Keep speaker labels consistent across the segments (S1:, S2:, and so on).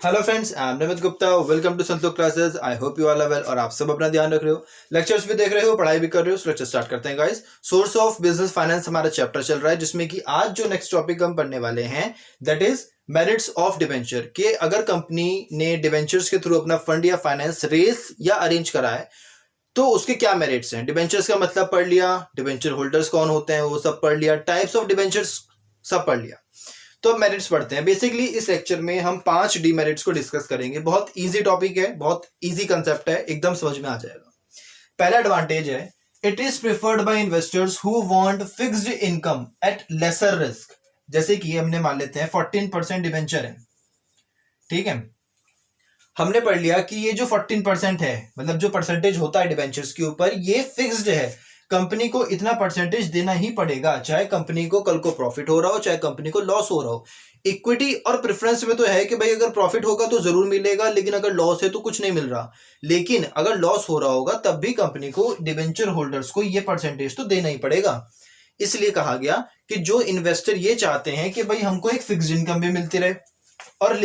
S1: Hello friends, I am Namit Gupta. Welcome to Santosh classes. I hope you all are well और आप सब अपना ध्यान रख रहे हो, लेक्चर्स भी देख रहे हो, पढ़ाई भी कर रहे हो। लेक्चर स्टार्ट करते हैं guys. Source of business finance हमारा चैप्टर चल रहा है, जिसमें कि आज जो नेक्स्ट टॉपिक हम पढ़ने वाले हैं that is merits of debenture. कि अगर कंपनी ने डिबेंचर्स के थ्रू अपना फंड या फाइनेंस रेस या अरेंज करा है तो उसके क्या मेरिट्स हैं। डिबेंचर्स का मतलब पढ़ लिया, डिबेंचर होल्डर्स कौन होते हैं वो सब पढ़ लिया, टाइप्स ऑफ डिबेंचर्स सब पढ़ लिया। तो अब मेरिट्स पढ़ते हैं। बेसिकली इस लेक्चर में हम 5 डीमेरिट्स को डिस्कस करेंगे। बहुत इजी टॉपिक है, बहुत इजी कंसेप्ट है, एकदम समझ में आ जाएगा। पहला एडवांटेज है, it is preferred by investors who want fixed income at lesser risk. जैसे कि हमने मान लेते हैं 14% डिबेंचर है, ठीक है। हमने पढ़ लिया कि ये जो 14% है, मतलब जो परसेंटेज होता है डिबेंचर्स के ऊपर, ये फिक्स्ड है। कंपनी को इतना परसेंटेज देना ही पड़ेगा, चाहे कंपनी को कल को प्रॉफिट हो रहा हो, चाहे कंपनी को लॉस हो रहा हो। इक्विटी और प्रेफरेंस में तो है कि भाई अगर प्रॉफिट होगा तो जरूर मिलेगा, लेकिन अगर लॉस है तो कुछ नहीं मिल रहा। लेकिन अगर लॉस हो रहा होगा तब भी कंपनी को, डिबेंचर होल्डर्स को, ये परसेंटेज तो देना ही पड़ेगा। इसलिए कहा गया कि जो इन्वेस्टर ये चाहते हैं कि भाई हमको एक फिक्स्ड इनकम भी मिलती रहे और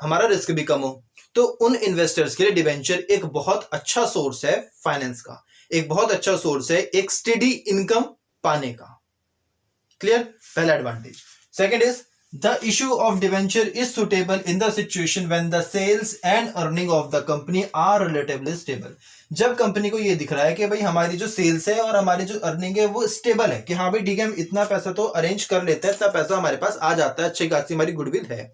S1: हमारा रिस्क भी कम हो, तो उन इन्वेस्टर्स के लिए डिबेंचर एक बहुत अच्छा सोर्स है फाइनेंस का, एक बहुत अच्छा सोर्स है एक स्टेडी इनकम पाने का। क्लियर? पहला advantage. Second is the issue of debenture is suitable in the situation when the sales and earning of the company are relatively stable. जब कंपनी को ये दिख रहा है कि भाई हमारी जो सेल्स है और हमारी जो अर्निंग है वो स्टेबल है, कि हाँ भाई ठीक है, हम इतना पैसा तो अरेंज कर लेते हैं, इतना पैसा हमारे पास आ जाता है, अच्छी खासी हमारी गुडविल है,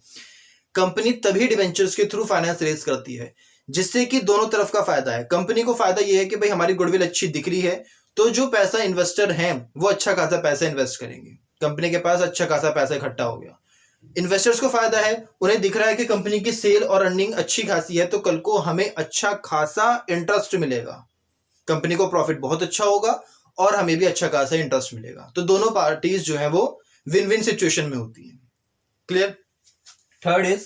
S1: कंपनी तभी डिबेंचर्स के थ्रू फाइनेंस रेज करती है, जिससे कि दोनों तरफ का फायदा है। कंपनी को फायदा यह है कि भाई हमारी गुडविल अच्छी दिख रही है, तो जो पैसा इन्वेस्टर हैं वो अच्छा खासा पैसा इन्वेस्ट करेंगे, कंपनी के पास अच्छा खासा पैसा इकट्ठा हो गया। इन्वेस्टर्स को फायदा है, उन्हें दिख रहा है कि कंपनी की सेल और अर्निंग अच्छी खासी है, तो कल को हमें अच्छा खासा इंटरेस्ट मिलेगा, कंपनी को प्रॉफिट बहुत अच्छा होगा और हमें भी अच्छा खासा इंटरेस्ट मिलेगा। तो दोनों पार्टीज जो है वो विन विन सिचुएशन में होती है। Clear? Third is,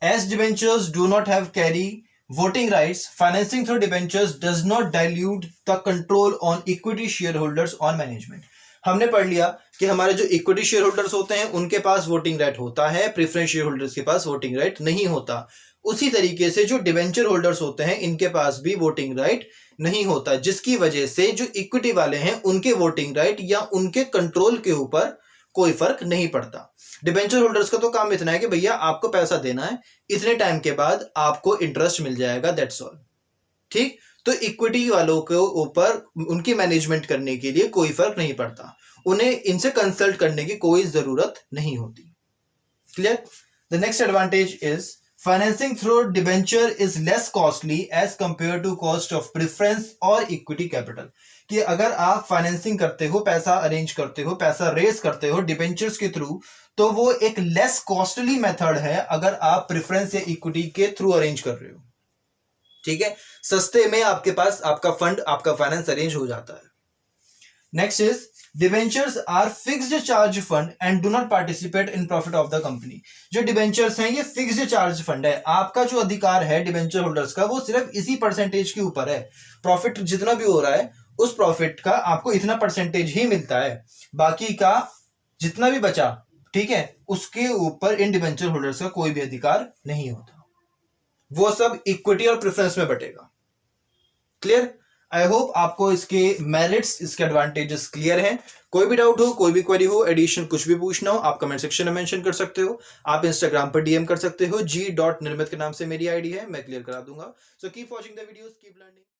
S1: as debentures do not have carry voting rights, financing through debentures does not dilute the control on equity shareholders on management. हमने पढ़ लिया कि हमारे जो इक्विटी शेयर होल्डर्स होते हैं उनके पास वोटिंग राइट होता है, प्रेफरेंस शेयर होल्डर्स के पास वोटिंग राइट नहीं होता। उसी तरीके से जो डिबेंचर होल्डर्स होते हैं इनके पास भी वोटिंग राइट नहीं होता, जिसकी वजह से जो इक्विटी वाले हैं उनके वोटिंग राइट या उनके कंट्रोल के ऊपर कोई फर्क नहीं पड़ता। डिबेंचर होल्डर्स का तो काम इतना है कि भैया आपको पैसा देना है, इतने टाइम के बाद आपको इंटरेस्ट मिल जाएगा, दैट्स ऑल। ठीक? तो इक्विटी वालों के ऊपर उनकी मैनेजमेंट करने के लिए कोई फर्क नहीं पड़ता, उन्हें इनसे कंसल्ट करने की कोई जरूरत नहीं होती। Clear? The next advantage is financing through debenture is less costly as compare to cost of preference और इक्विटी कैपिटल। कि अगर आप फाइनेंसिंग करते हो, पैसा अरेंज करते हो, पैसा रेस करते हो डिबेंचर्स के थ्रू, तो वो एक लेस कॉस्टली मेथड है अगर आप प्रेफरेंस या इक्विटी के थ्रू अरेंज कर रहे हो। ठीक है? सस्ते में आपके पास आपका फंड, आपका फाइनेंस अरेंज हो जाता है। Next is debentures are fixed charge fund and do not participate in profit of the company. जो डिबेंचर्स हैं ये फिक्स्ड चार्ज फंड है, आपका जो अधिकार है डिबेंचर होल्डर्स का वो सिर्फ इसी परसेंटेज के ऊपर है। प्रॉफिट जितना भी हो रहा है उस प्रॉफिट का आपको इतना परसेंटेज ही मिलता है, बाकी का जितना भी बचा, ठीक है, उसके ऊपर इन डिबेंचर होल्डर्स का कोई भी अधिकार नहीं होता, वो सब इक्विटी और प्रेफरेंस में बटेगा। क्लियर? आई होप आपको इसके मेरिट्स, इसके एडवांटेजेस क्लियर हैं। कोई भी डाउट हो, कोई भी क्वेरी हो, एडिशन कुछ भी पूछना हो, आप कमेंट सेक्शन में मेंशन कर सकते हो। आप इंस्टाग्राम पर डीएम कर सकते हो, g.निर्मित के नाम से मेरी आईडी है, मैं क्लियर करा दूंगा। So keep watching the videos, keep learning.